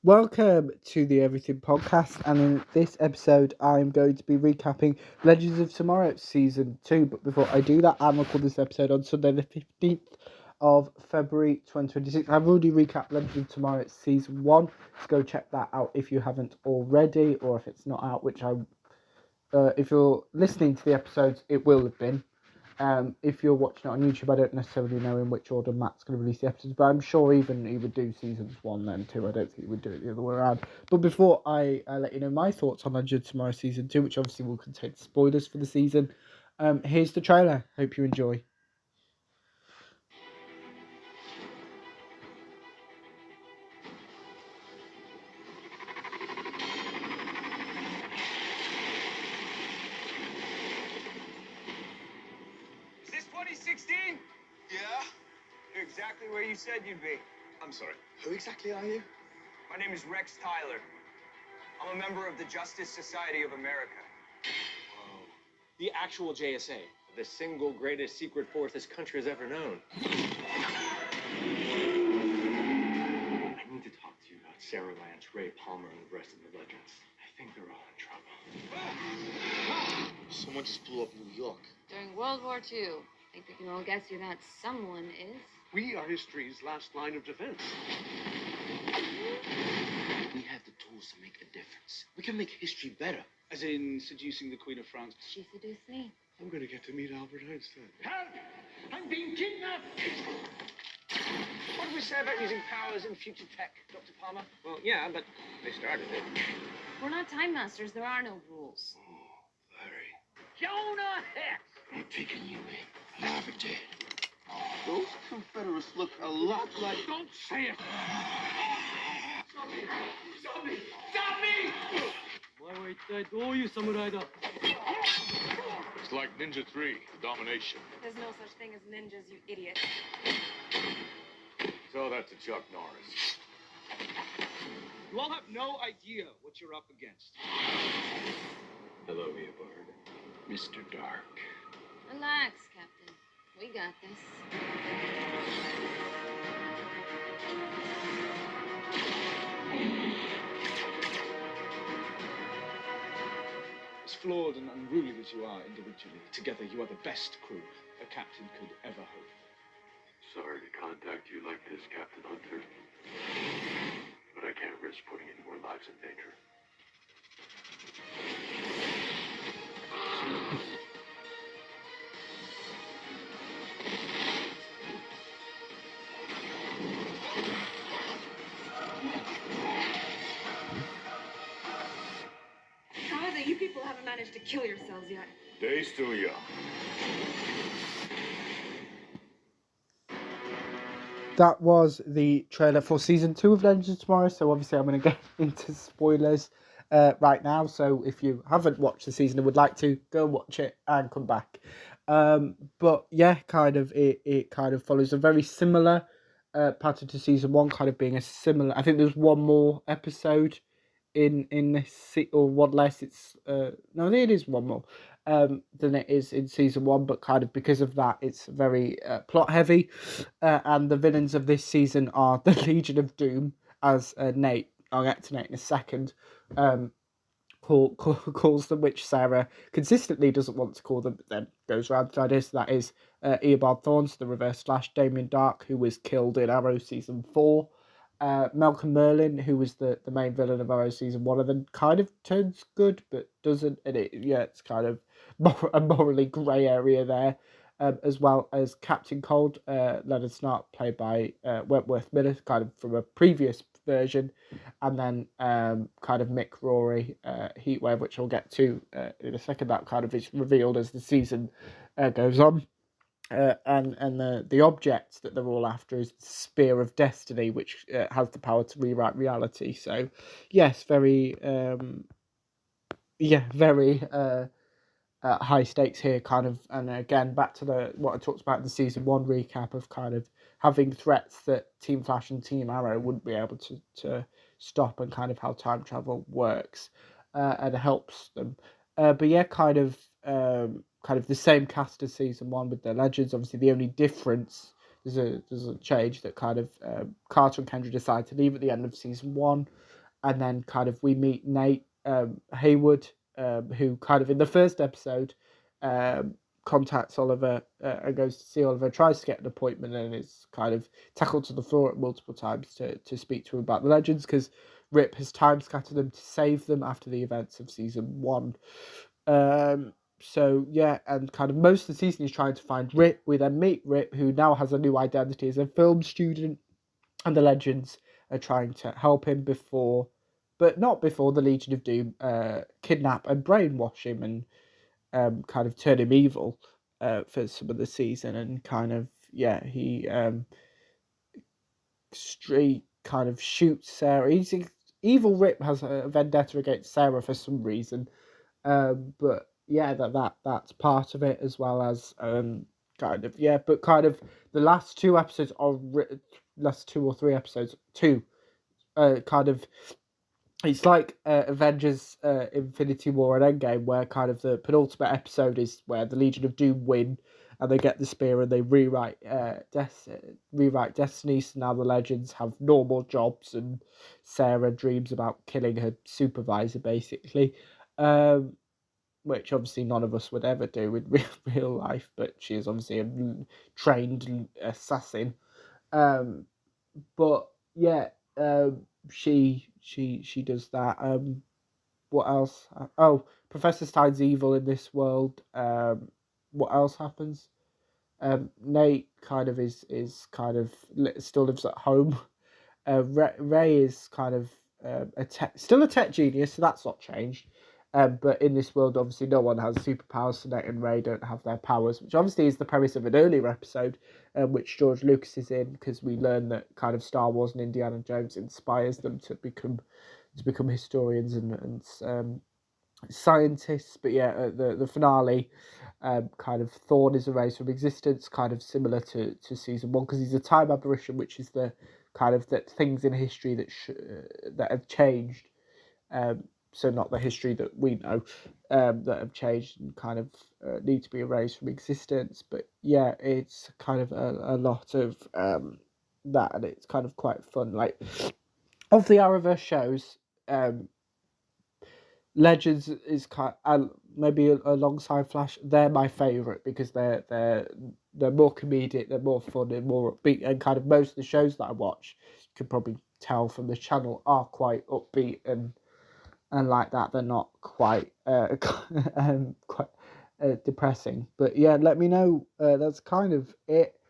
Welcome to the Everything Podcast, and in this episode, I'm going to be recapping Legends of Tomorrow Season 2. But before I do that, I'm recording this episode on Sunday, the 15th of February 2026. I've already recapped Legends of Tomorrow Season 1, so go check that out if you haven't already, or if it's not out, if you're listening to the episodes, it will have been. If you're watching it on YouTube, I don't necessarily know in which order Matt's going to release the episodes, but I'm sure even he would do seasons 1 then 2. I don't think he would do it the other way around. But before I let you know my thoughts on Legend of Tomorrow Season 2, which obviously will contain spoilers for the season, here's the trailer. Hope you enjoy. Is this 2016? Yeah? You're exactly where you said you'd be. I'm sorry. Who exactly are you? My name is Rex Tyler. I'm a member of the Justice Society of America. Whoa. The actual JSA. The single greatest secret force this country has ever known. I need to talk to you about Sarah Lance, Ray Palmer, and the rest of the Legends. I think they're all in trouble. Someone just blew up New York. During World War II. I think we can all guess who that someone is. We are history's last line of defense. We have the tools to make a difference. We can make history better. As in seducing the Queen of France. She seduced me. I'm going to get to meet Albert Einstein. Help! I'm being kidnapped! What do we say about using powers in future tech, Dr. Palmer? Well, yeah, but they started it. We're not time masters. There are no rules. Larry, Jonah Hex! I'm taking you in. Albert did. Those Confederates look a lot like... Don't say it! Stop me! Stop me! Stop me! It's like Ninja 3, Domination. There's no such thing as ninjas, you idiot. Tell that to Chuck Norris. You all have no idea what you're up against. Hello, Eobard. Mr. Dark. Relax, Captain. We got this. As flawed and unruly as you are individually, together you are the best crew a captain could ever hope. Sorry to contact you like this, Captain Hunter. But I can't risk putting any more lives in danger. How is it you people haven't managed to kill yourselves yet? Day's too young. That was the trailer for Season 2 of Legends of Tomorrow, so obviously I'm going to get into spoilers right now, so if you haven't watched the season and would like to, go watch it and come back. But yeah, it kind of follows a very similar pattern to Season 1, kind of being a similar... I think there's one more episode in this, or one less. It's no, I think it is one more than it is in Season 1, but kind of because of that, it's very plot heavy, and the villains of this season are the Legion of Doom, as Nate, I'll get to Nate in a second, calls them, which Sarah consistently doesn't want to call them, but then goes around to ideas. So that is Eobard Thorns, the Reverse Flash, Damien Dark, who was killed in Arrow Season 4, Malcolm Merlin, who was the main villain of Arrow Season 1, and then kind of turns good, but doesn't, and it's kind of a morally grey area there, as well as Captain Cold, Leonard Snart, played by Wentworth Miller, kind of from a previous version, and then kind of Mick Rory, Heatwave, which I'll get to in a second. That kind of is revealed as the season goes on. And the object that they're all after is the Spear of Destiny, which has the power to rewrite reality. So, yes, very high stakes here, kind of. And again, back to what I talked about in the Season 1 recap of kind of having threats that Team Flash and Team Arrow wouldn't be able to stop, and kind of how time travel works and helps them. But yeah, kind of the same cast as Season 1 with the Legends. Obviously, the only difference, there's a change that kind of Carter and Kendra decide to leave at the end of season 1, and then kind of we meet Nate Haywood, who kind of in the first episode contacts Oliver and goes to see Oliver, tries to get an appointment, and is kind of tackled to the floor multiple times to speak to him about the legends, because Rip has time scattered them to save them after the events of season 1. So yeah, and kind of most of the season he's trying to find Rip. We then meet Rip, who now has a new identity as a film student, and the legends are trying to help him but not before the Legion of Doom kidnap and brainwash him and kind of turn him evil for some of the season, and kind of he straight kind of shoots Sarah. Evil Rip has a vendetta against Sarah for some reason, but yeah, that's part of it, as well as but kind of the last 2 episodes last 2 or 3 episodes, kind of it's like Avengers Infinity War and Endgame, where kind of the penultimate episode is where the Legion of Doom win and they get the spear and they rewrite destiny. So now the legends have normal jobs, and Sarah dreams about killing her supervisor, basically. Which obviously none of us would ever do in real life, but she is obviously a trained assassin. But yeah, she does that. What else? Professor Stein's evil in this world. What else happens? Nate kind of is kind of still lives at home. Ray is kind of still a tech genius, so that's not changed. But in this world, obviously, no one has superpowers, so Nate and Ray don't have their powers, which obviously is the premise of an earlier episode, which George Lucas is in, because we learn that kind of Star Wars and Indiana Jones inspires them to become historians and scientists. But yeah, the finale, kind of Thorn is erased from existence, kind of similar to season 1, because he's a time aberration, which is the kind of that things in history that have changed. So not the history that we know, that have changed and kind of need to be erased from existence. But yeah, it's kind of a lot of that, and it's kind of quite fun. Like, of the Arrowverse shows, Legends is kind of, maybe alongside Flash, they're my favourite, because they're more comedic, they're more fun and more upbeat, and kind of most of the shows that I watch, you can probably tell from the channel, are quite upbeat and like that. They're not quite quite depressing. But yeah, let me know. That's kind of it.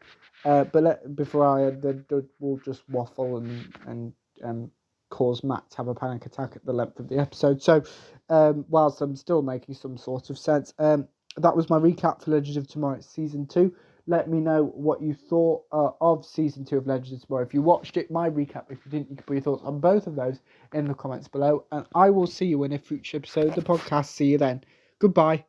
But before I end, then we'll just waffle and cause Matt to have a panic attack at the length of the episode. So whilst I'm still making some sort of sense, that was my recap for Legends of Tomorrow season 2. Let me know what you thought of season 2 of Legends of Tomorrow. If you watched it, my recap. If you didn't, you can put your thoughts on both of those in the comments below. And I will see you in a future episode of the podcast. See you then. Goodbye.